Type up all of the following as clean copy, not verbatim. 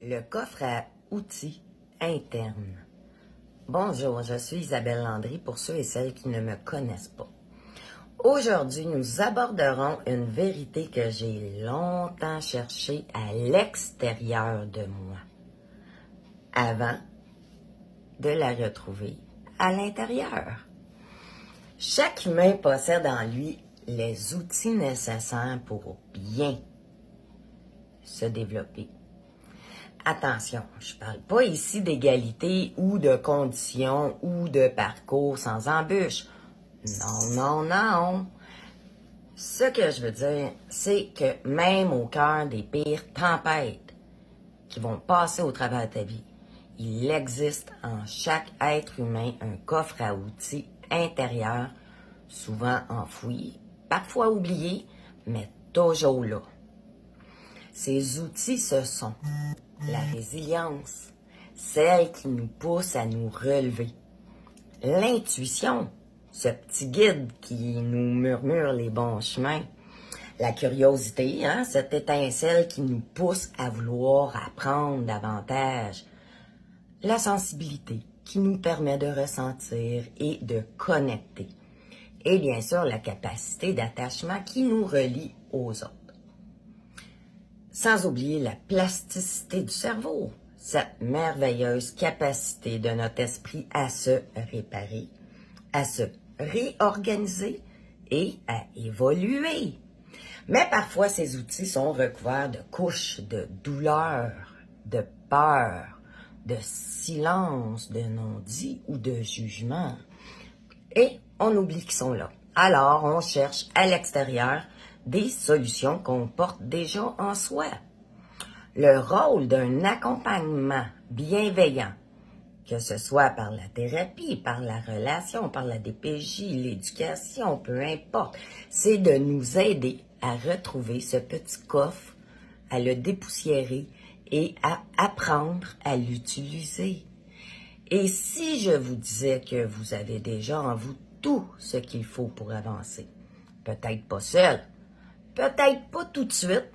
Le coffre à outils interne. Bonjour, je suis Isabelle Landry pour ceux et celles qui ne me connaissent pas. Aujourd'hui, nous aborderons une vérité que j'ai longtemps cherchée à l'extérieur de moi, avant de la retrouver à l'intérieur. Chaque humain possède en lui les outils nécessaires pour bien se développer. Attention, je ne parle pas ici d'égalité ou de conditions ou de parcours sans embûches. Non. Ce que je veux dire, c'est que même au cœur des pires tempêtes qui vont passer au travers de ta vie, il existe en chaque être humain un coffre à outils intérieur, souvent enfoui, parfois oublié, mais toujours là. Ces outils, ce sont la résilience, celle qui nous pousse à nous relever. L'intuition, ce petit guide qui nous murmure les bons chemins. La curiosité, cette étincelle qui nous pousse à vouloir apprendre davantage. La sensibilité qui nous permet de ressentir et de connecter. Et bien sûr, la capacité d'attachement qui nous relie aux autres. Sans oublier la plasticité du cerveau, cette merveilleuse capacité de notre esprit à se réparer, à se réorganiser et à évoluer. Mais parfois, ces outils sont recouverts de couches de douleur, de peur, de silence, de non-dit ou de jugement. Et on oublie qu'ils sont là. Alors, on cherche à l'extérieur des solutions qu'on porte déjà en soi. Le rôle d'un accompagnement bienveillant, que ce soit par la thérapie, par la relation, par la DPJ, l'éducation, peu importe, c'est de nous aider à retrouver ce petit coffre, à le dépoussiérer et à apprendre à l'utiliser. Et si je vous disais que vous avez déjà en vous tout ce qu'il faut pour avancer, peut-être pas seul, peut-être pas tout de suite,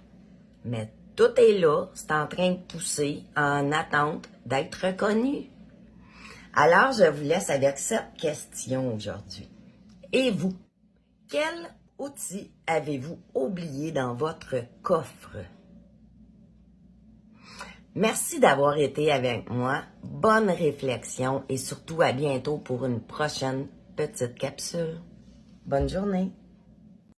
mais tout est là, c'est en train de pousser en attente d'être reconnu. Alors, je vous laisse avec cette question aujourd'hui. Et vous, quel outil avez-vous oublié dans votre coffre? Merci d'avoir été avec moi. Bonne réflexion et surtout à bientôt pour une prochaine petite capsule. Bonne journée.